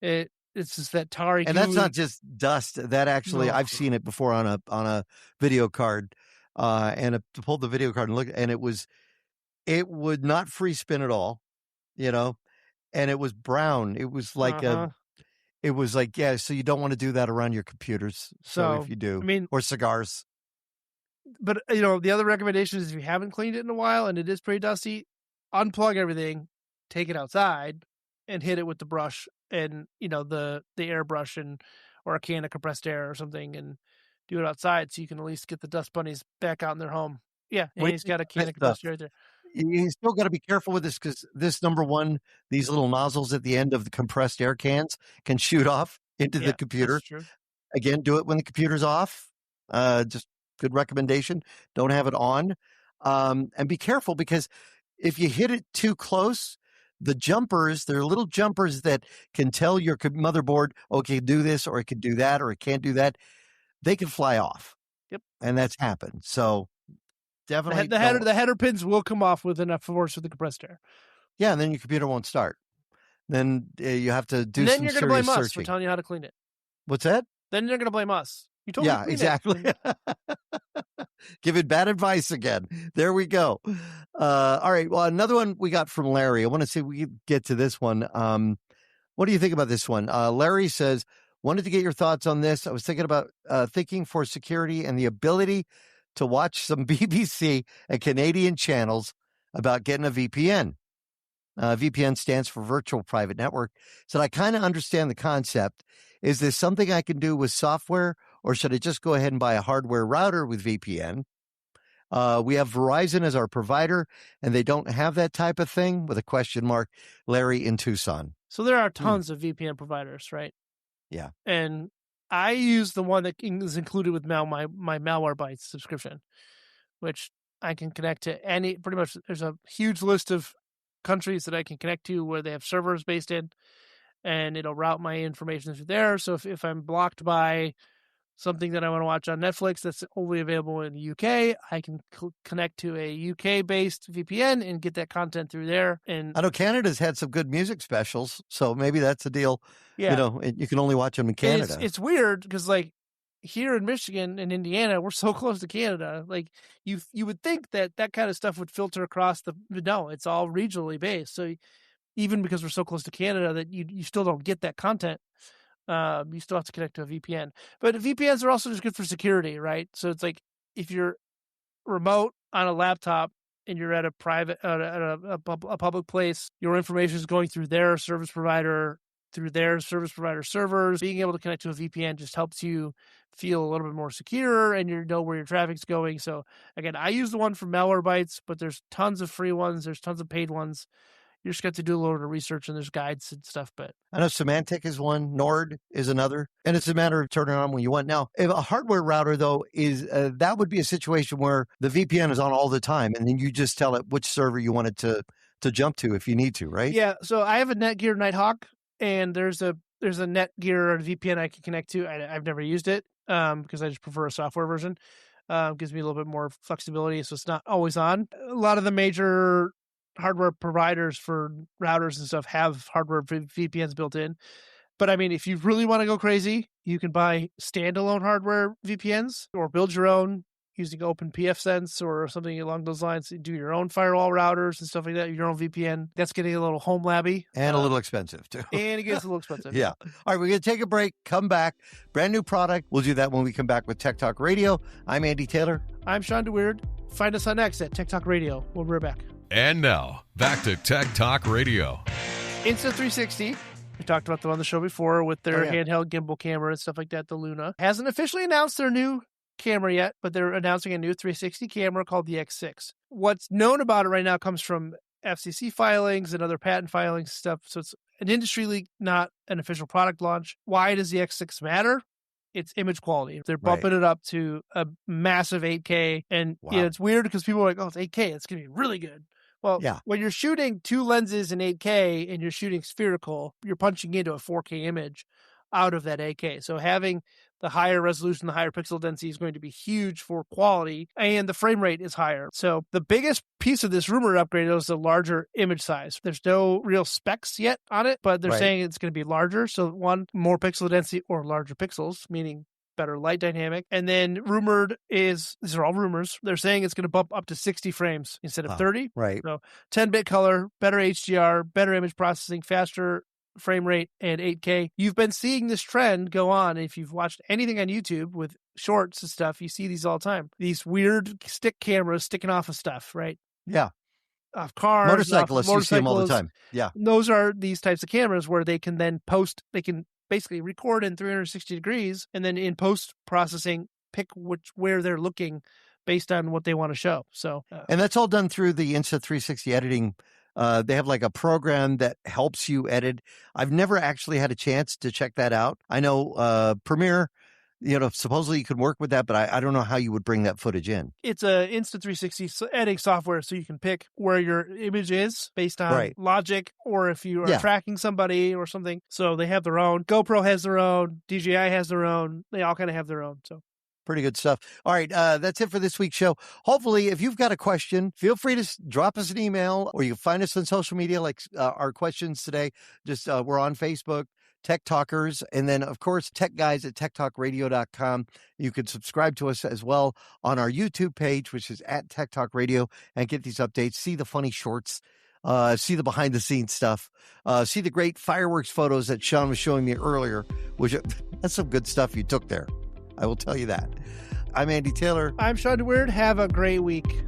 it's just that tarry. And that's not just dust. That actually, I've seen it before on a video card, and to pull the video card and look, and it would not free spin at all, and it was brown. It was like so you don't want to do that around your computers. So if you do, or cigars. But, the other recommendation is, if you haven't cleaned it in a while and it is pretty dusty, unplug everything, take it outside, and hit it with the brush and, the airbrush or a can of compressed air or something, and do it outside so you can at least get the dust bunnies back out in their home. Yeah, and he's got a can of compressed air right there. You still got to be careful with this, because this, number one, these little nozzles at the end of the compressed air cans can shoot off into the computer. That's true. Again, do it when the computer's off. Just Good recommendation. Don't have it on. And be careful, because if you hit it too close, the jumpers, there are little jumpers that can tell your motherboard, okay, do this, or it can do that, or it can't do that. They can fly off. Yep. And that's happened. So definitely the header pins will come off with enough force with the compressed air. Yeah, and then your computer won't start. Then you have to do then some you're serious blame searching. us for telling you how to clean it. What's that? Then you're going to blame us. You told me to clean exactly. it. Giving bad advice again. There we go. All right. Well, another one we got from Larry. I want to see if we can get to this one. What do you think about this one? Larry says, wanted to get your thoughts on this. I was thinking about thinking for security and the ability to watch some BBC and Canadian channels about getting a VPN. VPN stands for Virtual Private Network. So I kind of understand the concept. Is this something I can do with software, or should I just go ahead and buy a hardware router with VPN? We have Verizon as our provider, and they don't have that type of thing, with a question mark. Larry in Tucson. So there are tons of VPN providers, right? Yeah. And I use the one that is included with my Malwarebytes subscription, which I can connect to pretty much. There's a huge list of countries that I can connect to where they have servers based in, and it'll route my information through there. So if I'm blocked by something that I want to watch on Netflix that's only available in the UK, I can connect to a UK-based VPN and get that content through there. And I know Canada's had some good music specials, so maybe that's a deal. Yeah. You know, you can only watch them in Canada. It's weird because, like, here in Michigan and Indiana, we're so close to Canada. Like, you would think that kind of stuff would filter across no, it's all regionally based. So even because we're so close to Canada, that you still don't get that content. You still have to connect to a VPN. But VPNs are also just good for security, right? So it's like, if you're remote on a laptop and you're at a private, a public place, your information is going through their service provider, servers. Being able to connect to a VPN just helps you feel a little bit more secure, and you know where your traffic's going. So again, I use the one from Malwarebytes, but there's tons of free ones. There's tons of paid ones. You just got to do a little bit of research, and there's guides and stuff. But I know Symantec is one, Nord is another, and it's a matter of turning it on when you want. Now, if a hardware router, though, is that would be a situation where the VPN is on all the time, and then you just tell it which server you want it to jump to if you need to, right? Yeah. So I have a Netgear Nighthawk, and there's a Netgear VPN I can connect to. I've never used it because I just prefer a software version. Gives me a little bit more flexibility, so it's not always on. A lot of the major hardware providers for routers and stuff have hardware VPNs built in. But I mean, if you really want to go crazy, you can buy standalone hardware VPNs or build your own using OpenPFSense or something along those lines. Do your own firewall routers and stuff like that, your own VPN. That's getting a little home labby. And a little expensive, too. And it gets a little expensive. Yeah. All right, we're going to take a break, come back. Brand new product. We'll do that when we come back with Tech Talk Radio. I'm Andy Taylor. I'm Shawn DeWeerd. Find us on X at Tech Talk Radio. We'll be right back. And now, back to Tech Talk Radio. Insta360, we talked about them on the show before with their handheld gimbal camera and stuff like that, the Luna. Hasn't officially announced their new camera yet, but they're announcing a new 360 camera called the X6. What's known about it right now comes from FCC filings and other patent filings and stuff, so it's an industry leak, not an official product launch. Why does the X6 matter? It's image quality. They're bumping it up to a massive 8K, and it's weird because people are like, oh, it's 8K, it's going to be really good. Well, when you're shooting two lenses in 8K and you're shooting spherical, you're punching into a 4K image out of that 8K. So having the higher resolution, the higher pixel density is going to be huge for quality, and the frame rate is higher. So the biggest piece of this rumored upgrade is the larger image size. There's no real specs yet on it, but they're saying it's going to be larger. So one, more pixel density or larger pixels, meaning better light dynamic. And then rumored is, these are all rumors, they're saying it's going to bump up to 60 frames instead of 30. Right. So 10-bit color, better HDR, better image processing, faster frame rate, and 8K. You've been seeing this trend go on. If you've watched anything on YouTube with shorts and stuff, you see these all the time. These weird stick cameras sticking off of stuff, right? Yeah. Off cars. Motorcyclists, you see them all the time. Yeah. Those are these types of cameras where they can then they can basically record in 360 degrees, and then in post-processing, pick where they're looking based on what they want to show. So, and that's all done through the Insta360 editing. They have like a program that helps you edit. I've never actually had a chance to check that out. I know Premiere supposedly you can work with that, but I don't know how you would bring that footage in. It's a Insta360 editing software, so you can pick where your image is based on logic, or if you are tracking somebody or something. So they have their own. GoPro has their own. DJI has their own. They all kind of have their own. So pretty good stuff. All right, that's it for this week's show. Hopefully, if you've got a question, feel free to drop us an email, or you can find us on social media, like our questions today. Just we're on Facebook, Tech Talkers, and then, of course, Tech Guys at TechtalkRadio.com. You can subscribe to us as well on our YouTube page, which is at Tech Talk Radio, and get these updates, see the funny shorts, see the behind-the-scenes stuff, see the great fireworks photos that Shawn was showing me earlier, which that's some good stuff you took there. I will tell you that. I'm Andy Taylor. I'm Shawn DeWeerd. Have a great week.